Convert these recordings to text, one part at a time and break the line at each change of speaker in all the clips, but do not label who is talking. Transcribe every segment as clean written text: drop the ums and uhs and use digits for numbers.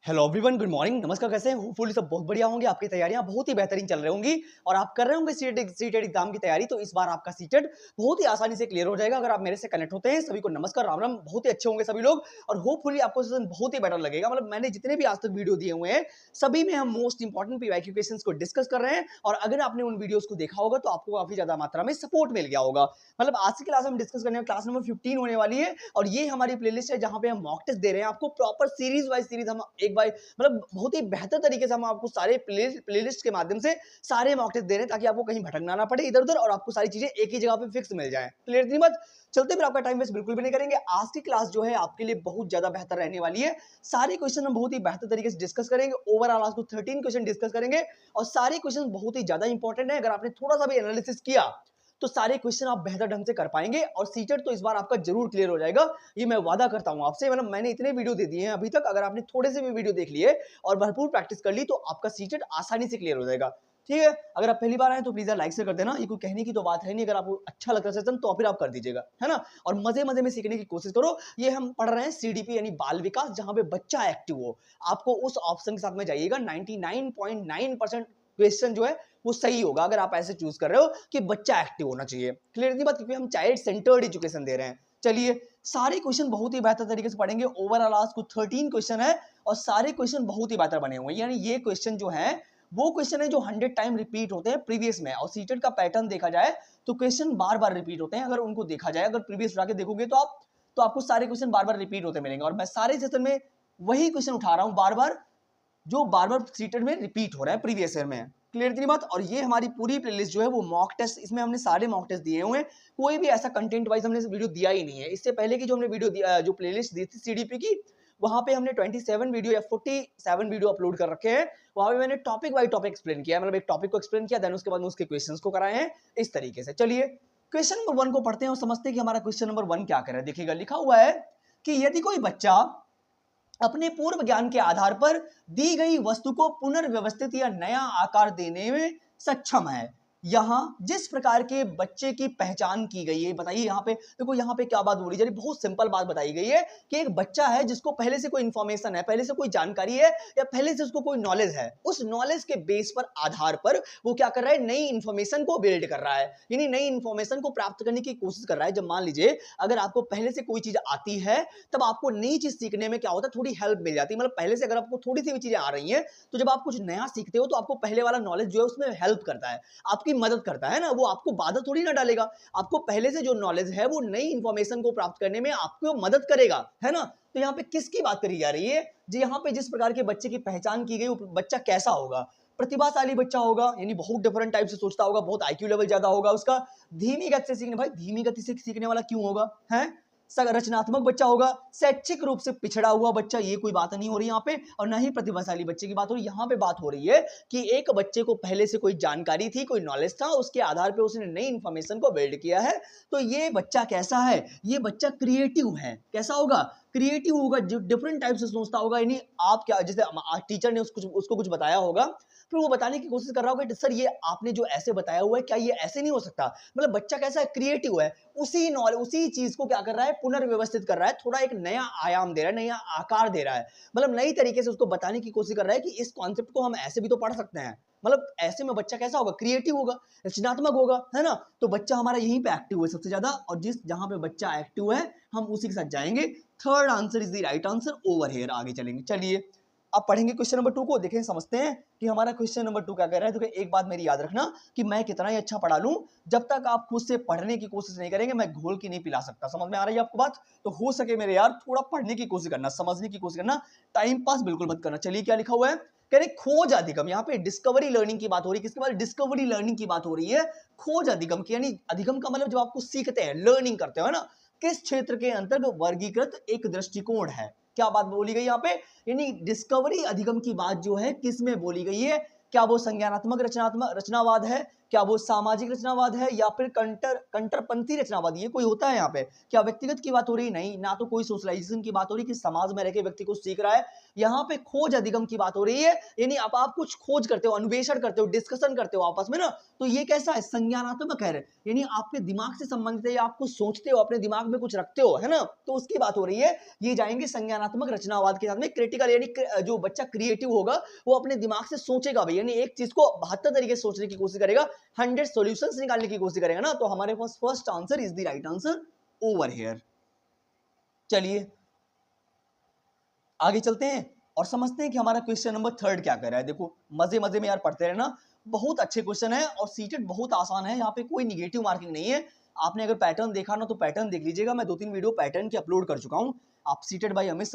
Hello everyone, good morning, नमस्कार। कैसे हैं? होपफुली सब बहुत बढ़िया होंगे। आपकी तैयारियां बहुत ही बेहतरीन चल रही होंगी और आप कर रहे होंगे सीटेट एग्जाम की तैयारी। तो इस बार आपका सीटेट बहुत ही आसानी से क्लियर हो जाएगा अगर आप मेरे से कनेक्ट होते हैं। सभी को नमस्कार, राम राम। बहुत ही अच्छे होंगे सभी लोग और होपफुली आपको सेशन बहुत ही बेटर लगेगा। मतलब मैंने जितने भी आज तक वीडियो दिए हुए हैं सभी में हम मोस्ट इंपॉर्टेंट पीवाईक्यू क्वेश्चंस को डिस्कस कर रहे हैं और अगर आपने उन वीडियोस को देखा होगा तो आपको काफी ज्यादा मात्रा में सपोर्ट मिल गया होगा। मतलब आज की क्लास हम डिस्कस करने क्लास नंबर 15 होने वाली है और ये हमारी प्लेलिस्ट है जहां पे हम मॉक टेस्ट दे रहे हैं आपको प्रॉपर सीरीज वाइज सीरीज। हम एक बार मतलब बहुत ही बेहतर तरीके से हम आपको सारे प्लेलिस्ट के माध्यम से सारे मॉक टेस्ट दे रहे हैं ताकि आपको कहीं भटकना ना पड़े इधर उधर और आपको सारी चीजें एक ही जगह पे फिक्स मिल जाए। क्लियर इतनी बात? चलते फिर आपका टाइम वेस्ट बिल्कुल भी नहीं करेंगे। आज की क्लास जो है आपके लिए बहुत ज्यादा बेहतर रहने वाली है। सारे क्वेश्चन हम बहुत ही बेहतर तरीके से डिस्कस करेंगे। ओवरऑल आज को 13 क्वेश्चन डिस्कस करेंगे और सारे क्वेश्चन बहुत ही ज्यादा इंपॉर्टेंट है। अगर आपने थोड़ा सा भी एनालिसिस किया तो सारे क्वेश्चन आप बेहतर ढंग से कर पाएंगे और सीटेट तो इस बार आपका जरूर क्लियर हो जाएगा। ये मैं वादा करता हूं आपसे। मतलब मैंने इतने वीडियो दे दिए हैं अभी तक, अगर आपने थोड़े से भी वीडियो देख लिए और भरपूर प्रैक्टिस कर ली तो आपका सीटेट आसानी से क्लियर हो जाएगा। ठीक है? अगर आप पहली बार आए तो प्लीज लाइक से कर देना। ये कोई कहने की तो बात है नहीं। अगर आपको अच्छा लगता है सेशन तो फिर आप कर दीजिएगा, है ना। और मजे मजे में सीखने की कोशिश करो। ये हम पढ़ रहे हैं सीडीपी यानी बाल विकास, जहां पे बच्चा एक्टिव हो। आपको उस ऑप्शन के साथ में जाइएगा। 99.9% क्वेश्चन जो है वो सही होगा अगर आप ऐसे चूज कर रहे हो कि बच्चा एक्टिव होना चाहिए। क्लियर इतनी बात? क्योंकि हम चाइल्ड सेंटर्ड एजुकेशन दे रहे हैं। चलिए, सारे क्वेश्चन बहुत ही बेहतर तरीके से पढ़ेंगे। ओवरऑल आज को 13 क्वेश्चन है और सारे क्वेश्चन बहुत ही बेहतर बने हुए हैं। यानी ये क्वेश्चन जो है वो क्वेश्चन है जो 100 टाइम रिपीट होते हैं प्रीवियस में। और सीटेट का पैटर्न देखा जाए तो क्वेश्चन बार बार रिपीट होते हैं। अगर उनको देखा जाए, अगर प्रीवियस उठा के देखोगे तो आपको सारे क्वेश्चन बार बार रिपीट होते मिलेंगे। और मैं सारे सेशन में वही क्वेश्चन उठा रहा हूं बार बार, जो बार बार सीटेट में रिपीट हो रहा है प्रीवियस ईयर में। क्लियर इतनी बात? और ये हमारी पूरी प्लेलिस्ट जो है वो मॉक टेस्ट, इसमें हमने सारे मॉक टेस्ट दिए हुए हैं। कोई भी ऐसा कंटेंट वाइज हमने वीडियो दिया ही नहीं है। इससे पहले की जो हमने वीडियो जो प्लेलिस्ट दी थी सीडीपी की, वहां पे हमने 27 वीडियो या 47 वीडियो अपलोड कर रखे हैं। वहां पे मैंने टॉपिक वाइज टॉपिक एक्सप्लेन किया है। मतलब एक टॉपिक को एक्सप्लेन किया, देन उसके बाद उसके क्वेश्चंस को कराए हैं इस तरीके से। चलिए क्वेश्चन नंबर 1 को पढ़ते हैं और समझते हैं कि हमारा क्वेश्चन नंबर 1 क्या कर रहा है। देखिएगा, लिखा हुआ है कि यदि कोई बच्चा अपने पूर्व ज्ञान के आधार पर दी गई वस्तु को पुनर्व्यवस्थित या नया आकार देने में सक्षम है, यहां जिस प्रकार के बच्चे की पहचान की गई है। बताइए यहाँ पे देखो, यहाँ पे क्या बात बोली जा रही है। बहुत सिंपल बात बताई गई है कि एक बच्चा है जिसको पहले से कोई इंफॉर्मेशन है, पहले से कोई जानकारी है या पहले से उसको कोई नॉलेज है। उस नॉलेज के बेस पर आधार पर वो क्या कर रहा है, नई इंफॉर्मेशन को बिल्ड कर रहा है, यानी नई इंफॉर्मेशन को प्राप्त करने की कोशिश कर रहा है। जब मान लीजिए अगर आपको पहले से कोई चीज आती है तब आपको नई चीज सीखने में क्या होता है, थोड़ी हेल्प मिल जाती है। मतलब पहले से अगर आपको थोड़ी सी भी चीजें आ रही हैं तो जब आप कुछ नया सीखते हो तो आपको पहले वाला नॉलेज जो है उसमें हेल्प करता है, आपकी मदद करता है ना। वो आपको बाधा थोड़ी ना डालेगा। आपको पहले से जो नॉलेज है वो नई इंफॉर्मेशन को प्राप्त करने में आपको मदद करेगा, है ना। तो यहाँ पे किसकी बात करी जा रही है जी? यहाँ पे जिस प्रकार के बच्चे की पहचान की गई वो बच्चा कैसा होगा? प्रतिभाशाली बच्चा होगा, यानी बहुत डिफरेंट टाइप से सोचता होगा, बहुत आईक्यू लेवल ज्यादा होगा उसका। धीमी गति से सीखने, भाई धीमी गति से सीखने वाला क्यों होगा, है? रचनात्मक बच्चा होगा, शैक्षिक रूप से पिछड़ा हुआ बच्चा, ये कोई बात नहीं हो रही यहाँ पे। और ना ही प्रतिभाशाली बच्चे की बात हो रही। यहाँ पे बात हो रही है कि एक बच्चे को पहले से कोई जानकारी थी, कोई नॉलेज था, उसके आधार पे उसने नई इंफॉर्मेशन को बिल्ड किया है। तो ये बच्चा कैसा है? ये बच्चा क्रिएटिव है। कैसा होगा? क्रिएटिव होगा, जो डिफरेंट टाइप से सोचता होगा। यानी आप क्या, जैसे टीचर ने उसको कुछ बताया होगा, फिर वो बताने की कोशिश कर रहा होगा, सर ये आपने जो ऐसे बताया हुआ है क्या ये ऐसे नहीं हो सकता। मतलब बच्चा कैसा है? क्रिएटिव है। उसी नॉलेज, उसी चीज को क्या कर रहा है, पुनर्व्यवस्थित कर रहा है, थोड़ा एक नया आयाम दे रहा है, नया आकार दे रहा है। मतलब नई तरीके से उसको बताने की कोशिश कर रहा है कि इस कॉन्सेप्ट को हम ऐसे भी तो पढ़ सकते हैं। मतलब ऐसे में बच्चा कैसा होगा? क्रिएटिव होगा, रचनात्मक होगा, है ना। तो बच्चा हमारा यहीं पे एक्टिव है सबसे ज्यादा, और जहां पे बच्चा एक्टिव है हम उसी के साथ जाएंगे। Third answer is the right answer over here. आगे चलेंगे। चलिए अब पढ़ेंगे क्वेश्चन नंबर 2 को। देखें, समझते हैं कि हमारा क्वेश्चन नंबर 2 क्या कह रहा है। तो एक बात मेरी याद रखना कि मैं कितना ही अच्छा पढ़ा लूं, जब तक आप खुद से पढ़ने की कोशिश नहीं करेंगे मैं घोल की नहीं पिला सकता। समझ में आ रही है आपको बात? तो हो सके मेरे यार थोड़ा पढ़ने की कोशिश करना, समझने की कोशिश करना, टाइम पास बिल्कुल मत करना। चलिए क्या लिखा हुआ है, कह रहे खोज अधिगम। यहाँ पे डिस्कवरी लर्निंग की बात हो रही है। किसके बारे? डिस्कवरी लर्निंग की बात हो रही है। खोज अधिगम की, यानी अधिगम का मतलब जब आपको सीखते हैं, लर्निंग करते हो, है ना। किस क्षेत्र के अंतर्गत वर्गीकृत एक दृष्टिकोण है। क्या बात बोली गई यहाँ पे? यानी डिस्कवरी अधिगम की बात जो है किस में बोली गई है? क्या वो संज्ञानात्मक रचनावाद है? क्या वो सामाजिक रचनावाद है या फिर कंटरपंथी रचनावाद, ये कोई होता है यहाँ पे? क्या व्यक्तिगत की बात हो रही है? नहीं, ना तो कोई सोशलाइजेशन की बात हो रही है कि समाज में रह के व्यक्ति कुछ सीख रहा है। यहाँ पे खोज अधिगम की बात हो रही है, यानी आप कुछ खोज करते हो, अन्वेषण करते हो, डिस्कशन करते हो आपस में ना, तो ये कैसा है? संज्ञानात्मक है, यानी आपके दिमाग से संबंधित है, या आप कुछ सोचते हो, अपने दिमाग में कुछ रखते हो, है ना, तो उसकी बात हो रही है। ये जाएंगे संज्ञानात्मक रचनावाद के साथ में। क्रिटिकल यानी जो बच्चा क्रिएटिव होगा वो अपने दिमाग से सोचेगा भी, यानी एक चीज को 72 तरीके से सोचने की कोशिश करेगा, 100 सॉल्यूशंस निकालने की कोशिश करेगा ना, तो हमारे पास first answer is the right answer over here. चलिए आगे चलते हैं और समझते हैं कि हमारा क्वेश्चन नंबर 3 क्या कर रहा है। देखो मजे मजे में यार पढ़ते रहना, बहुत अच्छे क्वेश्चन है और सीटेड बहुत आसान है, यहाँ पे कोई निगेटिव मार्किंग नहीं है। आपने अगर पैटर्न देखा ना तो पैटर्न देख लीजिएगा, मैं 2-3 वीडियो पैटर्न की अपलोड कर चुका हूँ। आप सीटेड बाय अमित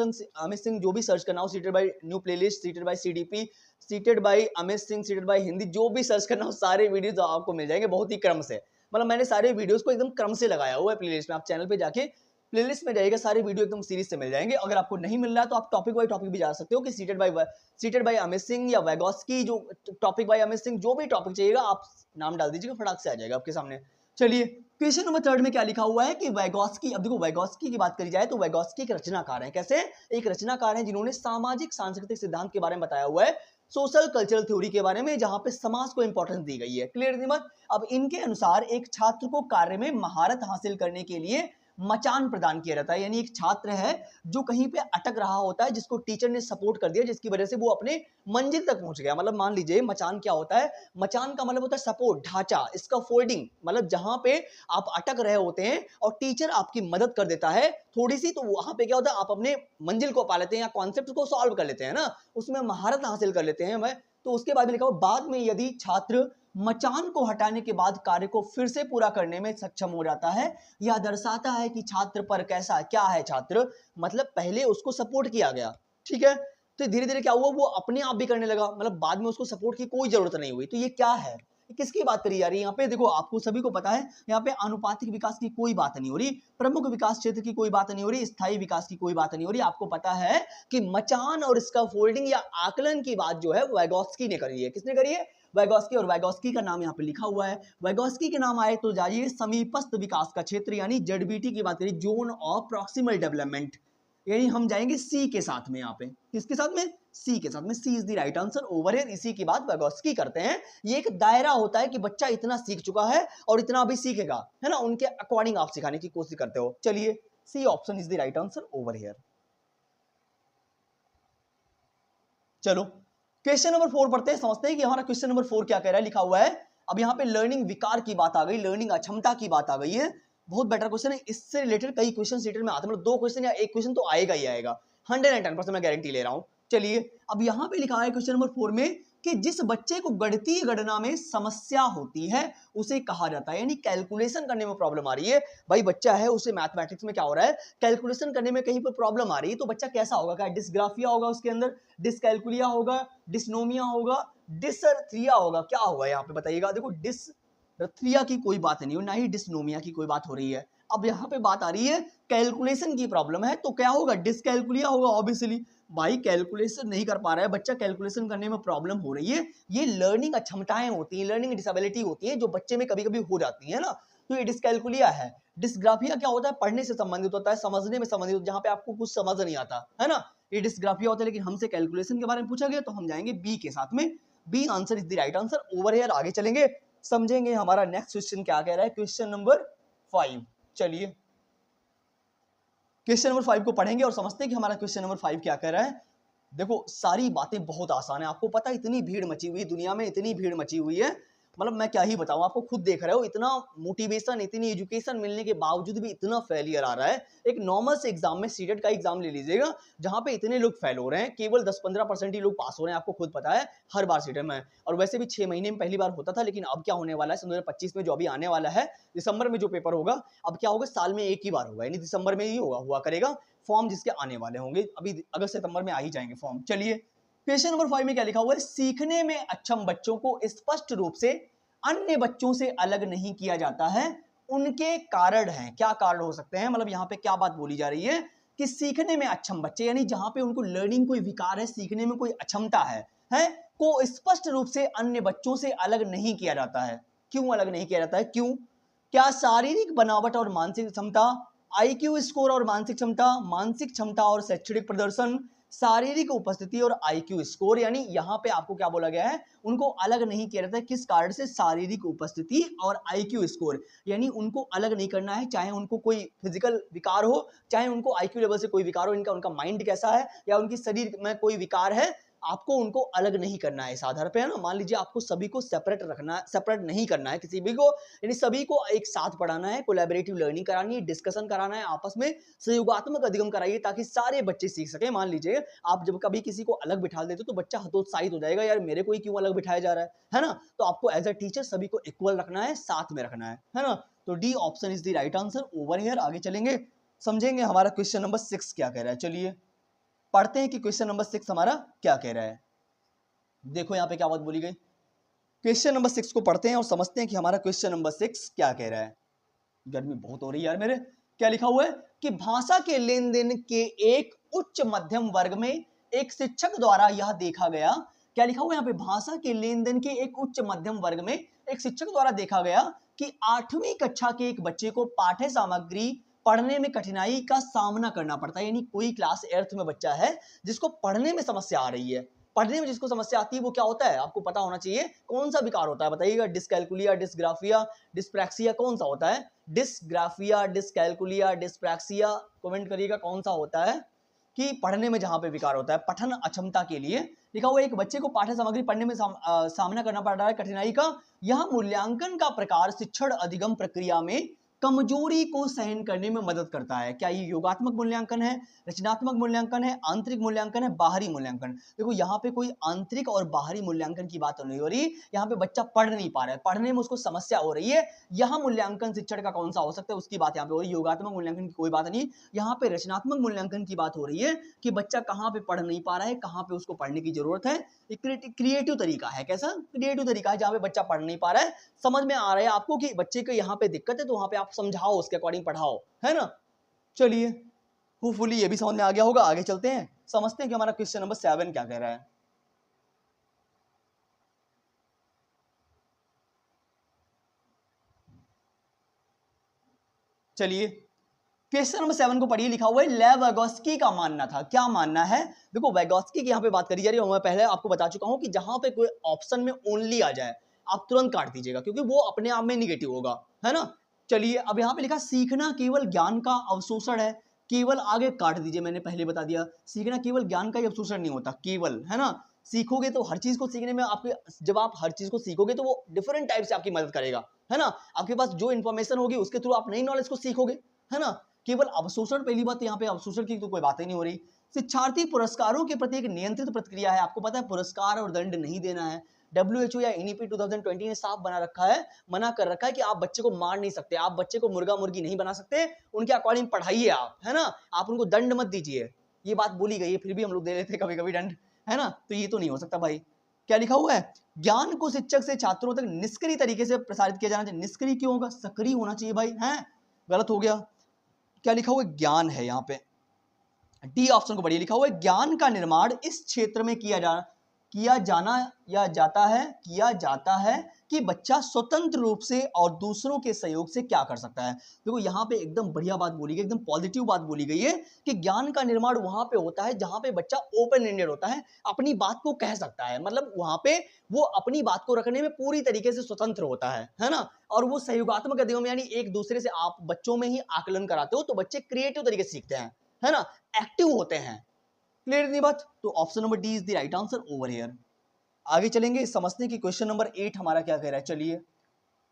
सिंह जो भी सर्च करना हो, seated by new playlist, seated by CDP, seated by Amit Singh, seated by Hindi, जो भी सर्च करना हो सारे वीडियोज आपको मिल जाएंगे बहुत ही क्रम से। मतलब मैंने सारे वीडियोज को एकदम क्रम से लगाया हुआ है प्लेलिस्ट में, आप चैनल पे जाके प्लेलिस्ट में जाइएगा, सारे वीडियो एकदम सीरीज से मिल जाएंगे। अगर आपको नहीं मिल रहा है तो आप टॉपिक बाय टॉपिक भी जा सकते हो कि सीटेड बाय अमित सिंह या वैगोस्की, जो टॉपिक बाय अमित सिंह, जो भी टॉपिक चाहिएगा आप नाम डाल दीजिएगा, फटाक से आ जाएगा आपके सामने। चलिए क्वेश्चन नंबर 3 में क्या लिखा हुआ है कि वैगोस्की, अब देखो वैगोस्की की बात करी जाए तो वैगोस्की एक रचनाकार है। कैसे? एक रचनाकार है जिन्होंने सामाजिक सांस्कृतिक सिद्धांत के बारे में बताया हुआ है, सोशल कल्चरल थ्योरी के बारे में, जहां पे समाज को इंपॉर्टेंस दी गई है। क्लियर दिमाग? अब इनके अनुसार एक छात्र को कार्य में महारत हासिल करने के लिए मचान प्रदान किया जाता है, यानी एक छात्र है जो कहीं पे अटक रहा होता है, जिसको टीचर ने सपोर्ट कर दिया, जिसकी वजह से वो अपने मंजिल तक पहुंच गया। मतलब मान लीजिए मचान क्या होता है? मचान का मतलब होता है सपोर्ट, ढांचा, इसका फोल्डिंग, मतलब जहां पे आप अटक रहे होते हैं और टीचर आपकी मदद कर देता है थोड़ी सी, तो वहां पे क्या होता है, आप अपने मंजिल को पा लेते हैं या कॉन्सेप्ट को सॉल्व कर लेते हैं ना, उसमें महारत हासिल कर लेते हैं। मैं तो उसके बाद में लिखा हुआ, बाद में यदि छात्र मचान को हटाने के बाद कार्य को फिर से पूरा करने में सक्षम हो जाता है, यह दर्शाता है कि छात्र पर कैसा क्या है छात्र, मतलब पहले उसको सपोर्ट किया गया, ठीक है, तो धीरे धीरे क्या हुआ, वो अपने आप भी करने लगा, मतलब बाद में उसको सपोर्ट की कोई जरूरत नहीं हुई। तो ये क्या है, किसकी बात करी जा रही है यहाँ पे? देखो आपको सभी को पता है, यहाँ पे आनुपातिक विकास की कोई बात नहीं हो रही, प्रमुख विकास क्षेत्र की कोई बात नहीं हो रही, स्थायी विकास की कोई बात नहीं हो रही। आपको पता है कि मचान और इसका फोल्डिंग या आकलन की बात जो है वैगोस्की ने करी है। किसने करी है? वैगोस्की। और वैगोस्की का नाम यहाँ पे लिखा हुआ है। वैगोस्की के नाम आए तो जाइए समीपस्थ विकास का क्षेत्र यानी जेडबीटी की बात करिए, जोन ऑफ प्रॉक्सिमल डेवलपमेंट, यानी हम जाएंगे सी के साथ में। यहाँ पे किसके साथ में? सी के साथ में। C is the right answer over here. इसी की बात वैगोस्की करते हैं। ये एक दायरा होता है कि बच्चा इतना सीख चुका है और इतना अभी सीखेगा, है ना, उनके अकॉर्डिंग आप सिखाने की कोशिश करते हो। चलिए C option is the right answer over here. चलो क्वेश्चन नंबर 4 पढ़ते हैं, समझते हैं कि हमारा क्वेश्चन नंबर 4 क्या कह रहा है। लिखा हुआ है, अब यहाँ पे लर्निंग विकार की बात आ गई, लर्निंग अक्षमता की बात आ गई है। बहुत बेटर क्वेश्चन है, इससे रिलेटेड कई क्वेश्चन सीटेड में आते हैं, मतलब 2 क्वेश्चन या 1 क्वेश्चन तो आएगा ही आएगा, 110% मैं गारंटी ले रहा हूं। चलिए अब यहाँ पे लिखा है क्वेश्चन नंबर 4 में कि जिस बच्चे को गणितीय गणना में समस्या होती है उसे कहा जाता है, यानी कैलकुलेशन करने में प्रॉब्लम आ रही है। भाई बच्चा है, उसे मैथमेटिक्स में क्या हो रहा है, कैलकुलेशन करने में कहीं पर प्रॉब्लम आ रही है, तो बच्चा कैसा होगा? क्या डिस्ग्राफिया होगा उसके अंदर, डिसकैलकुलिया होगा, डिसनोमिया होगा, डिसरथ्रिया होगा, क्या होगा यहाँ पे बताइएगा? देखो डिसरथ्रिया की कोई बात नहीं हो, ना ही डिसनोमिया की कोई बात हो रही है। अब यहाँ पे बात आ रही है कैलकुलेशन की प्रॉब्लम है, तो क्या होगा? डिसकैलकुलिया होगा ऑब्वियसली। भाई कैलकुलेशन नहीं कर पा रहा है बच्चा, कैलकुलेशन करने में प्रॉब्लम हो रही है, ये लर्निंग अक्षमताएं होती हैं, लर्निंग डिसेबिलिटी होती है जो बच्चे में कभी कभी हो जाती है ना, तो ये डिसकैलकुलिया है। डिसग्राफिया क्या होता है? पढ़ने से संबंधित होता है, समझने में संबंधित, जहां पे आपको कुछ समझ नहीं आता है ना, ये डिसग्राफिया होता है। लेकिन हमसे कैलकुलेशन के बारे में पूछा गया तो हम जाएंगे बी के साथ में। B answer is the right answer over here. आगे चलेंगे, समझेंगे हमारा नेक्स्ट क्वेश्चन क्या कह रहा है, क्वेश्चन नंबर 5। चलिए क्वेश्चन नंबर 5 को पढ़ेंगे और समझते हैं कि हमारा क्वेश्चन नंबर 5 क्या कह रहा है। देखो सारी बातें बहुत आसान है, आपको पता है इतनी भीड़ मची हुई दुनिया में, इतनी भीड़ मची हुई है, मतलब मैं क्या ही बताऊं, आपको खुद देख रहे हो, इतना मोटिवेशन, इतनी एजुकेशन मिलने के बावजूद भी इतना फेलियर आ रहा है। एक नॉर्मल से एग्जाम में, सीटेट का एग्जाम ले लीजिएगा, जहां पे इतने लोग फेल हो रहे हैं, केवल 10-15% ही लोग पास हो रहे हैं। आपको खुद पता है हर बार सीटेट में, और वैसे भी 6 महीने में पहली बार होता था, लेकिन अब क्या होने वाला है 2025 में जो अभी आने वाला है, दिसंबर में जो पेपर होगा, अब क्या होगा, साल में एक ही बार होगा, यानी दिसंबर में ही हुआ करेगा। फॉर्म जिसके आने वाले होंगे अभी अगस्त सितंबर में आ ही जाएंगे फॉर्म। चलिए क्वेश्चन नंबर 5 में क्या लिखा हुआ है, सीखने में अक्षम बच्चों को स्पष्ट रूप से अन्य बच्चों से अलग नहीं किया जाता है, उनके कारण हैं। क्या कारण हो सकते हैं, मतलब यहाँ पे क्या बात बोली जा रही है कि सीखने में अक्षम बच्चे, यानी जहां पे उनको लर्निंग कोई विकार है, सीखने में कोई अक्षमता है, को स्पष्ट रूप से अन्य बच्चों से अलग नहीं किया जाता है। क्यों अलग नहीं किया जाता है, क्यों? क्या शारीरिक बनावट और मानसिक क्षमता, आईक्यू स्कोर और मानसिक क्षमता और शैक्षणिक प्रदर्शन, शारीरिक उपस्थिति और आईक्यू स्कोर, यानी यहां पे आपको क्या बोला गया है, उनको अलग नहीं किया जाता है। किस कारण से? शारीरिक उपस्थिति और आईक्यू स्कोर, यानी उनको अलग नहीं करना है, चाहे उनको कोई फिजिकल विकार हो, चाहे उनको आईक्यू लेवल से कोई विकार हो, इनका उनका माइंड कैसा है या उनकी शरीर में कोई विकार है, आपको उनको अलग नहीं करना है इस आधार पे, है ना। मान लीजिए आपको सभी को सेपरेट रखना, सेपरेट नहीं करना है किसी भी को, यानी सभी को एक साथ पढ़ाना है, कोलैबोरेटिव लर्निंग करानी है, डिस्कशन कराना है, आपस में सहयोगात्मक अधिगम कराइए ताकि सारे बच्चे सीख सकें। मान लीजिए आप जब कभी किसी को अलग बिठा देते हो तो बच्चा हतोत्साहित हो जाएगा, यार मेरे को ही क्यों अलग बिठाया जा रहा है ना। तो आपको एज अ टीचर सभी को इक्वल रखना है, साथ में रखना है ना। तो D option is the right answer over here. आगे चलेंगे, समझेंगे हमारा क्वेश्चन नंबर 6 क्या कह रहा है। चलिए पढ़ते हैं कि क्वेश्चन नंबर 6 हमारा क्या कह रहा है। देखो यहाँ पे क्या बात बोली गई, क्वेश्चन नंबर 6 को पढ़ते हैं और समझते हैं कि हमारा क्वेश्चन नंबर 6 क्या कह रहा है। गर्मी बहुत हो रही है यार मेरे। क्या लिखा हुआ है कि भाषा के लेन देन के एक उच्च मध्यम वर्ग में एक शिक्षक द्वारा यह देखा गया, क्या लिखा हुआ है यहाँ पे, भाषा के लेन देन के एक उच्च मध्यम वर्ग में एक शिक्षक द्वारा देखा गया कि 8वीं कक्षा के एक बच्चे को पाठ्य सामग्री पढ़ने में कठिनाई का सामना करना पड़ता है। यानी कोई क्लास 8th में बच्चा है जिसको पढ़ने में समस्या आ रही है, पढ़ने में जिसको समस्या आती है वो क्या होता है, आपको पता होना चाहिए कौन सा विकार होता है, बताइएगा। डिसकैलकुलिया, डिस्ग्राफिया, डिस्प्रैक्सिया, कौन सा होता है? डिस्ग्राफिया, डिसकैलकुलिया, डिस्प्रैक्सिया, कमेंट करिएगा कौन सा होता है कि पढ़ने में जहां पे विकार होता है, पठन अक्षमता के लिए। लिखा हुआ है एक बच्चे को पाठ्य सामग्री पढ़ने में सामना करना पड़ रहा है कठिनाई का। यह मूल्यांकन का प्रकार शिक्षण अधिगम प्रक्रिया में कमजोरी को सहन करने में मदद करता है। क्या ये योगात्मक मूल्यांकन है, रचनात्मक मूल्यांकन है, आंतरिक मूल्यांकन है, बाहरी मूल्यांकन? देखो यहाँ पे कोई आंतरिक और बाहरी मूल्यांकन की बात नहीं हो रही, यहाँ पे बच्चा पढ़ नहीं पा रहा है, पढ़ने में उसको समस्या हो रही है, यहाँ मूल्यांकन शिक्षण का कौन सा हो सकता है उसकी बात यहाँ पे हो रही है। योगात्मक मूल्यांकन की कोई बात नहीं, यहाँ पे रचनात्मक मूल्यांकन की बात हो रही है कि बच्चा कहाँ पे पढ़ नहीं पा रहा है, कहाँ पे उसको पढ़ने की जरूरत है। क्रिएटिव तरीका है, कैसा क्रिएटिव तरीका है, जहाँ पे बच्चा पढ़ नहीं पा रहा है, समझ में आ रहा है आपको कि बच्चे को यहाँ पे दिक्कत है, तो वहां पे आप समझाओ, उसके अकॉर्डिंग पढ़ाओ, है ना। चलिए होपफुली ये भी समझ में आ गया होगा। आगे चलते हैं, समझते हैं कि हमारा क्वेश्चन नंबर 7 क्या कह रहा है। चलिए क्वेश्चन नंबर 7 को पढ़िए। लिखा हुआ है लेव वैगोस्की का मानना था, क्या मानना है? देखो वैगोस्की की यहाँ पे बात करी जा रही है, मैं पहले आपको बता चुका हूं कि जहां पे कोई ऑप्शन में ओनली आ जाए आप तुरंत काट दीजिएगा, क्योंकि वो अपने आप में निगेटिव होगा, है ना। चलिए अब यहाँ पे लिखा सीखना केवल ज्ञान का अवशोषण है, केवल आगे काट दीजिए, मैंने पहले बता दिया सीखना केवल ज्ञान का ही अवशोषण नहीं होता, केवल, है ना। सीखोगे तो हर चीज को सीखने में आपके, जब आप हर चीज को सीखोगे तो वो डिफरेंट टाइप से आपकी मदद करेगा, है ना। आपके पास जो इन्फॉर्मेशन होगी उसके थ्रू आप नई नॉलेज को सीखोगे, है ना। केवल अवशोषण, पहली बात यहाँ पे अवशोषण की तो कोई बात ही नहीं हो रही। शिक्षार्थी पुरस्कारों के प्रति एक नियंत्रित प्रतिक्रिया है, आपको पता है पुरस्कार और दंड नहीं देना है। WHO या NEP 2020 ने साफ बना रखा है, मना कर रखा है कि आप बच्चे को मार नहीं सकते, आप बच्चे को मुर्गा मुर्गी नहीं बना सकते, उनके अकॉर्डिंग पढ़ाइए आप, है ना। आप उनको दंड मत दीजिए, ये बात बोली गई है, फिर भी हम लोग दे लेते कभी कभी दंड, है ना। तो ये तो नहीं हो सकता भाई। क्या लिखा हुआ है, ज्ञान को शिक्षक से छात्रों तक निष्क्रिय तरीके से प्रसारित किया जाना चाहिए। निष्क्रिय क्यों होगा, सक्रिय होना चाहिए भाई, है, गलत हो गया। क्या लिखा हुआ है, ज्ञान है यहाँ पे, डी ऑप्शन को पढ़िए। लिखा हुआ है ज्ञान का निर्माण इस क्षेत्र में किया जाता है कि बच्चा स्वतंत्र रूप से और दूसरों के सहयोग से क्या कर सकता है। देखो यहाँ पे एकदम बढ़िया बात बोली गई, एकदम पॉजिटिव बात बोली गई है कि ज्ञान का निर्माण वहां पे होता है जहां पे बच्चा ओपन एंडेड होता है, अपनी बात को कह सकता है, मतलब वहां पे वो अपनी बात को रखने में पूरी तरीके से स्वतंत्र होता है ना। और वो सहयोगात्मक अधिगम, यानी एक दूसरे से आप बच्चों में ही आकलन कराते हो तो बच्चे क्रिएटिव तरीके से सीखते हैं, है ना, एक्टिव होते हैं। क्लियर इतनी बात? तो option number D is the right answer over here. आगे चलेंगे, समझते हैं कि क्वेश्चन नंबर 8 हमारा क्या कह रहा है। चलिए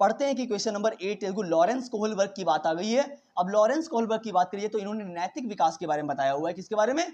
पढ़ते हैं कि क्वेश्चन नंबर 8 लॉरेंस कोहलबर्ग की बात आ गई है। अब लॉरेंस कोहलबर्ग की बात करिए तो इन्होंने नैतिक विकास के बारे में बताया हुआ है। किसके बारे में?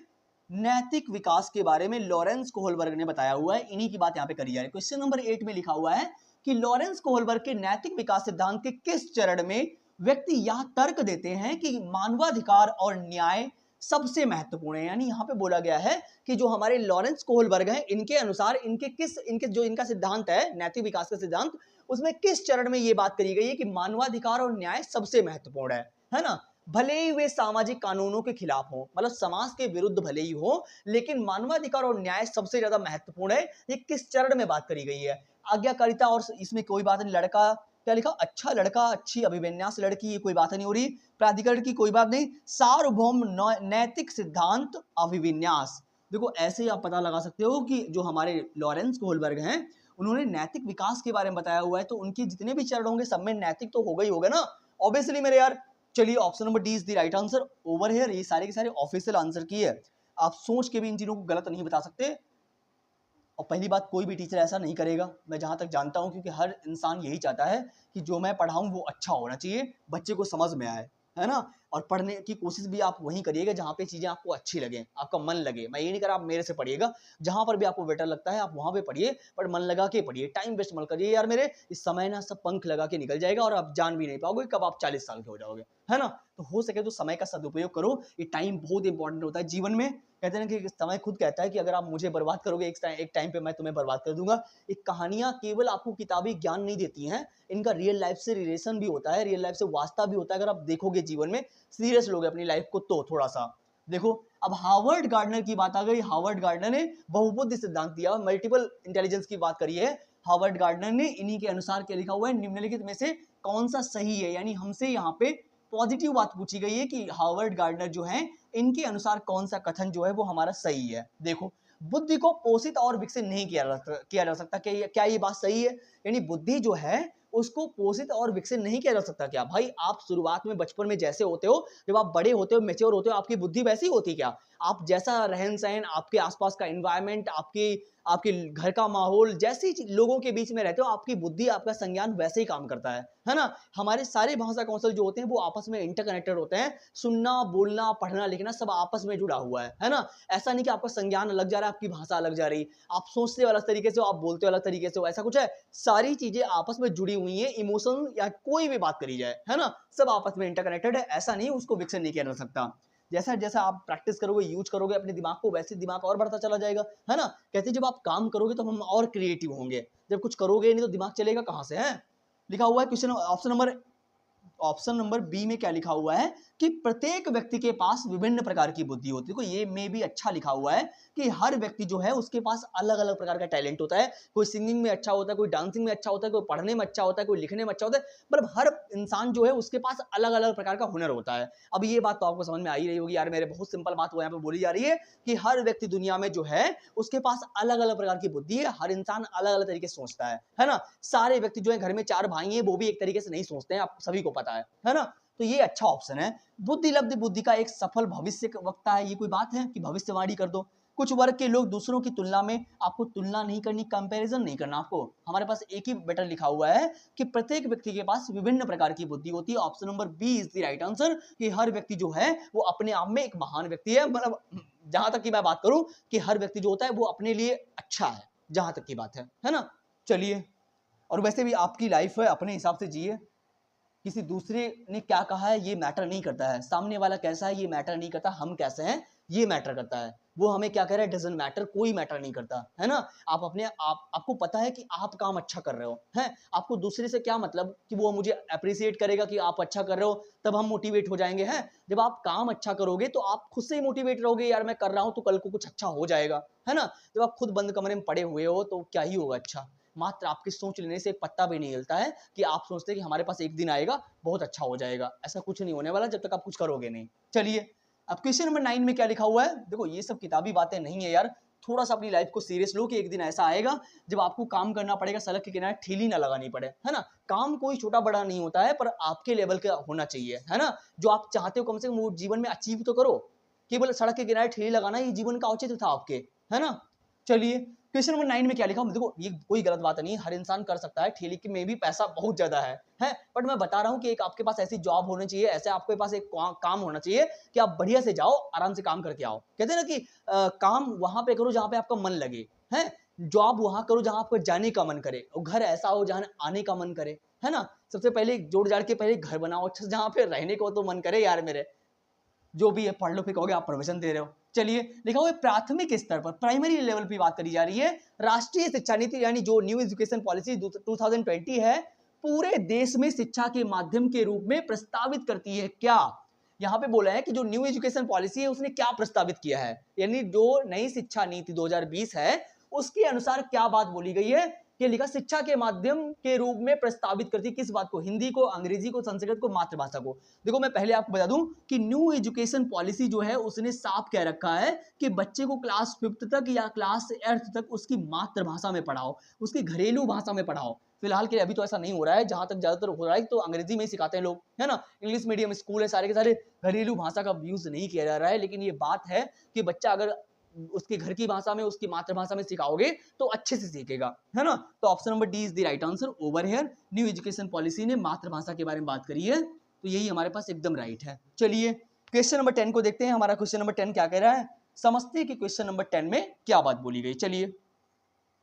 नैतिक विकास के बारे में लॉरेंस कोहलबर्ग ने बताया हुआ है, इन्हीं की बात यहाँ पे करी जा रही है। क्वेश्चन नंबर 8 में लिखा हुआ है कि लॉरेंस कोहलबर्ग के नैतिक विकास सिद्धांत के किस चरण में व्यक्ति यह तर्क देते हैं कि मानवाधिकार और न्याय सबसे महत्वपूर्ण है। यानी यहाँ पे बोला गया है कि जो हमारे लॉरेंस कोहलबर्ग हैं, इनके अनुसार इनका सिद्धांत है नैतिक विकास का सिद्धांत, उसमें किस चरण में ये बात करी गई है कि मानवाधिकार और न्याय सबसे महत्वपूर्ण है ना। भले ही वे सामाजिक कानूनों के खिलाफ हो, मतलब समाज के विरुद्ध भले ही हो, लेकिन मानवाधिकार और न्याय सबसे ज्यादा महत्वपूर्ण है। ये किस चरण में बात करी गई है? आज्ञाकारिता, और इसमें कोई बात नहीं, लड़का क्या लिखा, अच्छा लड़का, अच्छी अभिविन्यास लड़की, ये कोई बात नहीं हो रही, प्राधिकरण की कोई बात नहीं, सार्वभौम नैतिक सिद्धांत अभिविन्यास। देखो ऐसे ही आप पता लगा सकते हो कि जो हमारे लॉरेंस कोहलबर्ग हैं उन्होंने नैतिक विकास के बारे में बताया हुआ है, तो उनके जितने भी चरण होंगे सब में नैतिक तो होगा ही होगा ना, ऑब्वियसली मेरे यार। चलिए option number D is the right answer over here. ये सारे के सारे ऑफिशियल आंसर की है, आप सोच के भी इन चीजों को गलत नहीं बता सकते। और पहली बात, कोई भी टीचर ऐसा नहीं करेगा, मैं जहां तक जानता हूं, क्योंकि हर इंसान यही चाहता है कि जो मैं पढ़ाऊं वो अच्छा होना चाहिए, बच्चे को समझ में आए, है ना। और पढ़ने की कोशिश भी आप वहीं करिएगा जहां पे चीजें आपको अच्छी लगे, आपका मन लगे। मैं ये नहीं कर रहा आप मेरे से पढ़िएगा, जहां पर भी आपको बेटर लगता है आप वहां पे पढ़िए, पर मन लगा के पढ़िए, टाइम वेस्ट मत करिए यार मेरे। इस समय ना सब पंख लगा के निकल जाएगा और आप जान भी नहीं पाओगे कब आप 40 साल के हो जाओगे, है ना। तो हो सके तो समय का सदुपयोग करो, ये टाइम बहुत इंपॉर्टेंट होता है जीवन में। कहते हैं कि समय खुद कहता है कि अगर आप मुझे बर्बाद करोगे एक टाइम पे मैं तुम्हें बर्बाद कर दूंगा। ये कहानियां केवल आपको किताबी ज्ञान नहीं देती हैं, इनका रियल लाइफ से रिलेशन भी होता है, रियल लाइफ से वास्ता भी होता है। अगर आप देखोगे जीवन में, सीरियस लोगे अपनी लाइफ को तो थोड़ा सा देखो। अब हार्वर्ड गार्डनर की बात आ गई। हार्वर्ड गार्डनर ने बहुबुद्धि सिद्धांत दिया, मल्टीपल इंटेलिजेंस की बात करी है हार्वर्ड गार्डनर ने। इन्हीं के अनुसार क्या लिखा हुआ है, निम्नलिखित में से कौन सा सही है, यानी हमसे यहाँ पे पॉजिटिव बात पूछी गई है कि हार्वर्ड गार्डनर जो है इनके अनुसार कौन सा कथन जो है वो हमारा सही है। देखो, बुद्धि को पोषित और विकसित नहीं किया जा सकता। क्या ये बात सही है, यानी बुद्धि जो है उसको पोषित और विकसित नहीं किया जा सकता क्या? भाई आप शुरुआत में बचपन में जैसे होते हो, जब आप बड़े होते हो, मैच्योर होते हो, आपकी बुद्धि वैसी होती क्या? आप जैसा रहन सहन, आपके आसपास का एनवायरमेंट, आपके आपके घर का माहौल, जैसे लोगों के बीच में रहते हो, आपकी बुद्धि, आपका संज्ञान वैसे ही काम करता है ना। हमारे सारे भाषा कौशल जो होते हैं वो आपस में इंटरकनेक्टेड होते हैं। सुनना, बोलना, पढ़ना, लिखना सब आपस में जुड़ा हुआ है ना। ऐसा नहीं कि आपका संज्ञान अलग जा रहा है, आपकी भाषा अलग जा रही, आप सोचते हो अलग तरीके से हो, आप बोलते हो अलग तरीके से हो, ऐसा कुछ है? सारी चीजें आपस में जुड़ी हुई हैं। इमोशन या कोई भी बात करी जाए, है ना, सब आपस में इंटरकनेक्टेड है। ऐसा नहीं उसको विकसित नहीं किया जा सकता। जैसा जैसा आप प्रैक्टिस करोगे, यूज करोगे अपने दिमाग को, वैसे दिमाग और बढ़ता चला जाएगा, है ना। कहते हैं जब आप काम करोगे तो हम और क्रिएटिव होंगे, जब कुछ करोगे नहीं तो दिमाग चलेगा कहां से, है। लिखा हुआ है क्वेश्चन ऑप्शन नंबर बी में क्या लिखा हुआ है कि प्रत्येक व्यक्ति के पास विभिन्न प्रकार की बुद्धि होती है। देखो ये में भी अच्छा लिखा हुआ है कि हर व्यक्ति जो है उसके पास अलग अलग प्रकार का टैलेंट होता है। कोई सिंगिंग में अच्छा होता है, कोई डांसिंग में अच्छा होता है, कोई पढ़ने में अच्छा होता है, कोई लिखने में अच्छा होता है। मतलब हर इंसान जो है उसके पास अलग अलग प्रकार का हुनर होता है। अब ये बात तो आपको समझ में आ ही रही होगी यार मेरे, बहुत सिंपल बात वो यहाँ पे बोली जा रही है कि हर व्यक्ति दुनिया में जो है उसके पास अलग अलग प्रकार की बुद्धि है। हर इंसान अलग अलग तरीके से सोचता है ना। सारे व्यक्ति जो है, घर में 4 भाई हैं, वो भी एक तरीके से नहीं सोचते हैं, आप सभी को पता है ना। तो ये अच्छा ऑप्शन है। बुद्धि लब्ध बुद्धि का एक सफल भविष्य वक्ता है। ये कोई बात है कि भविष्यवाणी कर दो? कुछ वर्ग के लोग दूसरों की तुलना में, आपको तुलना नहीं करनी, कंपैरिजन नहीं करना आपको। हमारे पास एक ही बेटर लिखा हुआ है कि प्रत्येक व्यक्ति के पास विभिन्न प्रकार की बुद्धि होती है। Option number B is the right answer कि हर व्यक्ति जो है वो अपने आप में एक महान व्यक्ति है। मतलब जहां तक की मैं बात करूं कि हर व्यक्ति जो होता है वो अपने लिए अच्छा है, जहां तक की बात है ना। चलिए, और वैसे भी आपकी लाइफ है, अपने हिसाब से जिए। किसी दूसरे ने क्या कहा है ये मैटर नहीं करता है, सामने वाला कैसा है ये मैटर नहीं करता, हम कैसे हैं ये मैटर करता है। वो हमें क्या कह रहा है डजंट मैटर, कोई मैटर नहीं करता, है ना। आप अपने आपको पता है कि आप काम अच्छा कर रहे हो, हैं, आपको दूसरे से क्या मतलब कि वो मुझे अप्रिशिएट करेगा कि आप अच्छा कर रहे हो, तब हम मोटिवेट हो जाएंगे, हैं। जब आप काम अच्छा करोगे तो आप खुद से ही मोटिवेट रहोगे, यार मैं कर रहा हूं तो कल को कुछ अच्छा हो जाएगा, है ना। जब आप खुद बंद कमरे में पड़े हुए हो तो क्या ही होगा अच्छा। मात्र आपकी सोच लेने से एक पत्ता भी नहीं हिलता है कि आप सोचते हैं कि हमारे पास एक दिन आएगा बहुत अच्छा हो जाएगा। ऐसा कुछ नहीं होने वाला जब तक आप कुछ करोगे नहीं। चलिए, अब क्वेश्चन नंबर 9 में क्या लिखा हुआ है। देखो ये सब किताबी बातें नहीं है यार, थोड़ा सा अपनी लाइफ को सीरियस लो कि एक दिन ऐसा आएगा जब आपको काम करना पड़ेगा, सड़क के किनारे ठेली ना लगानी पड़े, है ना। काम कोई छोटा बड़ा नहीं होता है, पर आपके लेवल का होना चाहिए, है ना। जो आप चाहते हो कम से कम वो जीवन में अचीव तो करो। केवल सड़क के किनारे ठेली लगाना ये जीवन का औचित्य था आपके, है ना। चलिए, क्वेश्चन नंबर 9 में क्या लिखा, देखो ये कोई गलत बात नहीं है, हर इंसान कर सकता है, ठेली में भी पैसा बहुत ज्यादा है। बट मैं बता रहा हूँ कि एक आपके पास ऐसी जॉब होनी चाहिए, ऐसे आपके पास एक काम होना चाहिए कि आप बढ़िया से जाओ, आराम से काम करके आओ। कहते हैं ना कि काम वहां पे करो जहां पे आपका मन लगे, है। जॉब वहां करो जहां आपको जाने का मन करे, और घर ऐसा हो जहां आने का मन करे, है ना। सबसे पहले जोड़ जाड़ के पहले घर बनाओ अच्छा, जहां पे रहने को तो मन करे यार मेरे। जो भी है पढ़ लो, फिर कहोगे आप परमिशन दे रहे हो। चलिए, लिखा हुआ है प्राथमिक स्तर पर, प्राइमरी लेवल पे बात करी जा रही है। राष्ट्रीय शिक्षा नीति यानी जो न्यू एजुकेशन पॉलिसी 2020 है, पूरे देश में शिक्षा के माध्यम के रूप में प्रस्तावित करती है क्या। यहाँ पे बोला है कि जो न्यू एजुकेशन पॉलिसी है उसने क्या प्रस्तावित किया है, यानी जो नई शिक्षा नीति 2020 है उसके अनुसार क्या बात बोली गई है ये लिखा शिक्षा के माध्यम के रूप में प्रस्तावित करती किस बात को, हिंदी को, अंग्रेजी को, संस्कृत को, मातृभाषा को। देखो मैं पहले आपको बता दूं कि न्यू एजुकेशन पॉलिसी जो है उसने साफ कह रखा है कि बच्चे को क्लास 5th तक या क्लास 8th तक उसकी मातृभाषा में पढ़ाओ, उसकी घरेलू भाषा में पढ़ाओ। फिलहाल के लिए अभी तो ऐसा नहीं हो रहा है, जहां तक ज्यादातर हो रहा है तो अंग्रेजी में ही सिखाते हैं लोग, है ना। इंग्लिश मीडियम स्कूल है सारे के सारे, घरेलू भाषा का यूज नहीं किया जा रहा है। लेकिन ये बात है कि बच्चा अगर उसके घर की भाषा में, उसकी मातृभाषा में सिखाओगे तो अच्छे से सीखेगा, है ना। तो option number D is the right answer over here. New education policy ने मातृभाषा के बारे में बात करी है, तो यही हमारे पास एकदम राइट है। चलिए क्वेश्चन नंबर 10 को देखते हैं। हमारा क्वेश्चन नंबर 10 क्या कह रहा है, समझते हैं कि क्वेश्चन नंबर 10 में क्या बात बोली गई। चलिए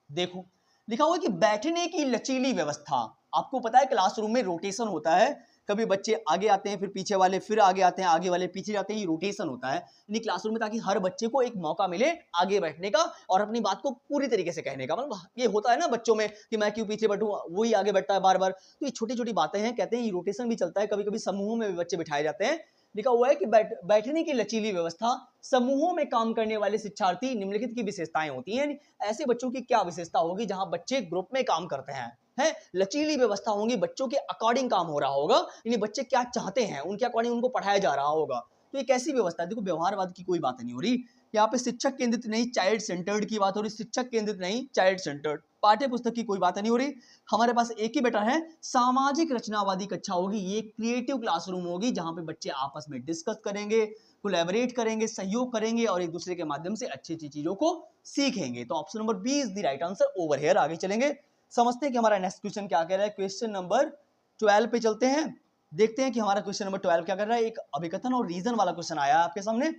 देखो लिखा हुआ है कि बैठने की लचीली व्यवस्था। आपको पता है क्लासरूम में रोटेशन होता है, कभी बच्चे आगे आते हैं फिर पीछे वाले फिर आगे आते हैं, आगे वाले पीछे जाते हैं, ये रोटेशन होता है यानी क्लासरूम में, ताकि हर बच्चे को एक मौका मिले आगे बैठने का और अपनी बात को पूरी तरीके से कहने का। मतलब ये होता है ना बच्चों में कि मैं क्यों पीछे बैठूं, वही आगे बैठता है बार बार। तो ये छोटी छोटी बातें हैं, कहते हैं ये रोटेशन भी चलता है, कभी कभी समूहों में भी बच्चे बिठाए जाते हैं। लिखा हुआ है कि बैठने की लचीली व्यवस्था, समूहों में काम करने वाले शिक्षार्थी निम्नलिखित की विशेषताएं होती हैं। ऐसे बच्चों की क्या विशेषता होगी जहां बच्चे ग्रुप में काम करते हैं, लचीली व्यवस्था होंगी, बच्चों के अकॉर्डिंग काम हो रहा होगा, यानी बच्चे क्या चाहते हैं उनके अकॉर्डिंग उनको पढ़ाया जा रहा होगा। तो ये कैसी व्यवस्था है, देखो व्यवहारवाद की कोई बात नहीं हो रही यहाँ पे, शिक्षक केंद्रित नहीं चाइल्ड सेंटर्ड की बात हो रही, शिक्षक केंद्रित नहीं चाइल्ड सेंटर्ड। पाठ्य पुस्तक की कोई बात नहीं हो रही। हमारे पास एक ही बेटा है, सामाजिक रचनावादी कक्षा होगी, ये क्रिएटिव क्लासरूम होगी जहां पे बच्चे आपस में डिस्कस करेंगे, कोलैबोरेट करेंगे, सहयोग करेंगे और एक दूसरे के माध्यम से अच्छी अच्छी चीजों को सीखेंगे। तो option number B is the right answer over here. आगे चलेंगे, समझते हैं कि हमारा नेक्स्ट क्वेश्चन क्या कह रहा है। क्वेश्चन नंबर 12 पे चलते हैं, देखते हैं कि हमारा क्वेश्चन नंबर 12 क्या कर रहा है। एक अभिकथन और रीजन वाला क्वेश्चन आया आपके सामने,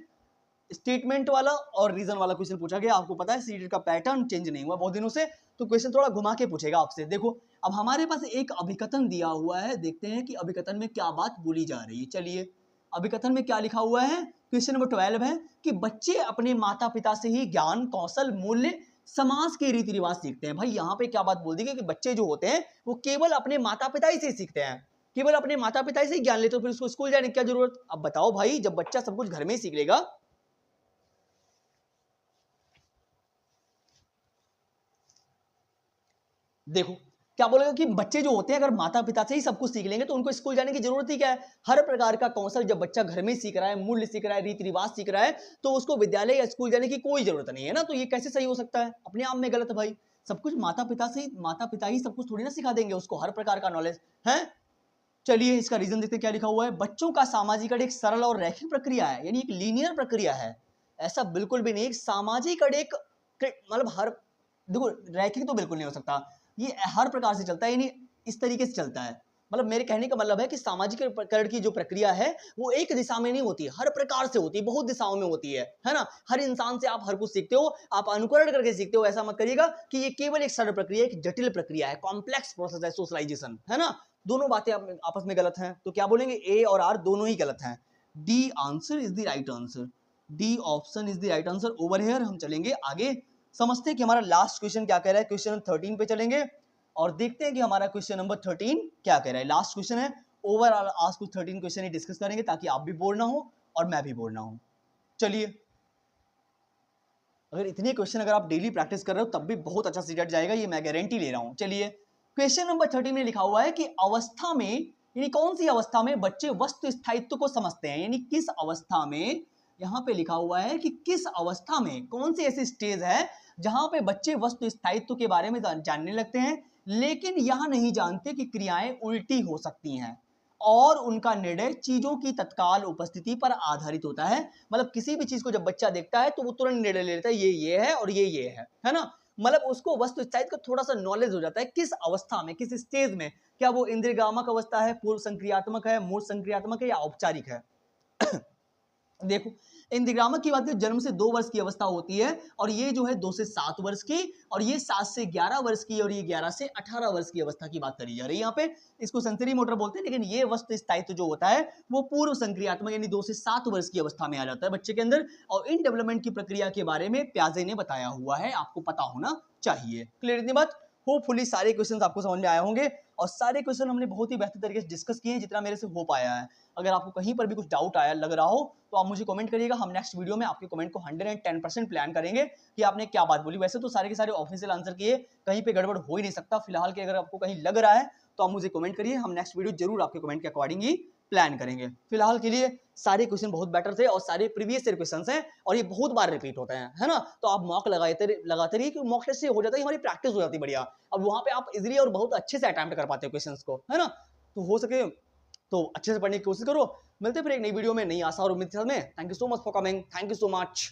स्टेटमेंट वाला और रीजन वाला क्वेश्चन पूछा गया। आपको पता है सीटेट का पैटर्न चेंज नहीं हुआ बहुत दिनों से, तो क्वेश्चन थोड़ा घुमा के पूछेगा आपसे। देखो अब हमारे पास एक अभिकथन दिया हुआ है, देखते हैं कि अभिकथन में क्या बात बोली जा रही है। चलिए अभिकथन में क्या लिखा हुआ है, क्वेश्चन नंबर 12 है कि बच्चे अपने माता पिता से ही ज्ञान, कौशल, मूल्य, समाज के रीति रिवाज सीखते हैं। भाई यहाँ पे क्या बात बोल दी गई कि बच्चे जो होते हैं वो केवल अपने माता पिता ही से सीखते हैं, केवल अपने माता पिता ही से ज्ञान लेते हो, फिर उसको स्कूल जाने की क्या जरूरत। अब बताओ भाई, जब बच्चा सब कुछ घर में ही सीख लेगा, देखो क्या बोलेगा कि बच्चे जो होते हैं अगर माता पिता से ही सब कुछ सीख लेंगे तो उनको स्कूल जाने की जरूरत ही क्या है। हर प्रकार का कौशल जब बच्चा घर में सीख रहा है, मूल्य सीख रहा है, रीति रिवाज सीख रहा है, तो उसको विद्यालय या स्कूल जाने की कोई जरूरत नहीं है ना। तो ये कैसे सही हो सकता है, अपने आप में गलत है भाई। सब कुछ माता पिता ही सब कुछ थोड़ी ना सिखा देंगे उसको हर प्रकार का नॉलेज है। चलिए इसका रीजन देखते हैं क्या लिखा हुआ है। बच्चों का सामाजिकरण एक सरल और रैखिक प्रक्रिया है, यानी एक लीनियर प्रक्रिया है, ऐसा बिल्कुल भी नहीं। सामाजिकरण एक मतलब हर, देखो रैखिक तो बिल्कुल नहीं हो सकता, ये हर प्रकार से चलता है, यानी इस तरीके से चलता है। मतलब मेरे कहने का मतलब है कि सामाजिकरण की जो प्रक्रिया है वो एक दिशा में नहीं होती, हर प्रकार से होती है, बहुत दिशाओं में होती है ना। हर इंसान से आप हर कुछ सीखते हो, आप अनुकरण करके सीखते हो। ऐसा मत करिएगा कि ये केवल एक सरल प्रक्रिया, एक जटिल प्रक्रिया है, कॉम्प्लेक्स प्रोसेस है सोशलाइजेशन, है ना। दोनों बातें आपस में गलत हैं, तो क्या बोलेंगे, ए और आर दोनों ही गलत हैं। D answer is the right answer, D option is the right answer over here. हम चलेंगे आगे, समझते हैं कि हमारा लास्ट क्वेश्चन क्या कह रहा है। क्वेश्चन नंबर 13 पे चलेंगे और देखते हैं कि हमारा क्वेश्चन नंबर 13 क्या कह रहा है। लास्ट क्वेश्चन है, ओवरऑल आज कुछ 13 क्वेश्चन ही डिस्कस करेंगे ताकि आप भी बोर ना हो और मैं भी बोर ना हूं। चलिए अगर इतने क्वेश्चन अगर आप डेली प्रैक्टिस कर रहे हो तब भी बहुत अच्छा सीटेट जाएगा, ये मैं गारंटी ले रहा हूं। चलिए क्वेश्चन नंबर 13 में लिखा हुआ है कि अवस्था में, यानी कौन सी अवस्था में बच्चे वस्तु स्थायित्व को समझते हैं, यानी किस अवस्था में, यहां पे लिखा हुआ है कि किस अवस्था में, कौन सी ऐसी स्टेज है जहां पे बच्चे वस्तु स्थायित्व के बारे में जानने लगते हैं, लेकिन यह नहीं जानते कि क्रियाएं उल्टी हो सकती हैं और उनका निर्णय चीजों की तत्काल उपस्थिति पर आधारित होता है। मतलब किसी भी चीज को जब बच्चा देखता है तो वो तुरंत निर्णय ले लेता है, ये है और ये है ना। मतलब उसको वस्तु स्थायित्व का थोड़ा सा नॉलेज हो जाता है, किस अवस्था में, किस स्टेज में, क्या वो इंद्रियग्रामक अवस्था है, पूर्व संक्रियात्मक है, मूर्त संक्रियात्मक है या औपचारिक है। देखो इंद्रियग्रामक की बात करें, जन्म से 2 वर्ष की अवस्था होती है और ये जो है 2 से 7 वर्ष की, और ये 7 से 11 वर्ष की, और ये 11 से 18 वर्ष की अवस्था की बात करी जा रही है यहाँ पे। इसको सेंसरी मोटर बोलते हैं, लेकिन ये वस्तु स्थायित्व जो होता है वो पूर्व संक्रियात्मक यानी 2 से 7 वर्ष की अवस्था में आ जाता है बच्चे के अंदर। और इन डेवलपमेंट की प्रक्रिया के बारे में प्याजे ने बताया हुआ है, आपको पता होना चाहिए। क्लियर इतनी बात होपफुली सारे क्वेश्चंस आपको समझ में आए होंगे और सारे क्वेश्चन हमने बहुत ही बेहतर तरीके से डिस्कस किए हैं जितना मेरे से हो पाया है। अगर आपको कहीं पर भी कुछ डाउट आया लग रहा हो तो आप मुझे कमेंट करिएगा। हम नेक्स्ट वीडियो में आपके कमेंट को 110% प्लान करेंगे कि आपने क्या बात बोली। वैसे तो सारे के सारे ऑफिशियल आंसर किए, कहीं पे गड़बड़ हो ही नहीं सकता। फिलहाल के अगर आपको कहीं लग रहा है तो आप मुझे कमेंट करिए, हम नेक्स्ट वीडियो जरूर आपके कमेंट के अकॉर्डिंग ही प्लान करेंगे। फिलहाल के लिए सारे क्वेश्चन बहुत बेटर थे और सारे प्रीवियस ईयर क्वेश्चंस हैं और ये बहुत बार रिपीट होते हैं, है ना? तो आप मॉक लगाते रहिए कि मॉक टेस्ट से हो जाता है, हमारी प्रैक्टिस हो जाती है बढ़िया। अब वहां पे आप इजीली और बहुत अच्छे से अटेम्प्ट कर पाते हो क्वेश्चंस को, है ना? तो हो सके तो अच्छे से पढ़ने की कोशिश करो। मिलते हैं फिर एक नई वीडियो में नई आशा और उम्मीद के साथ में। Thank you so much for coming, thank you so much.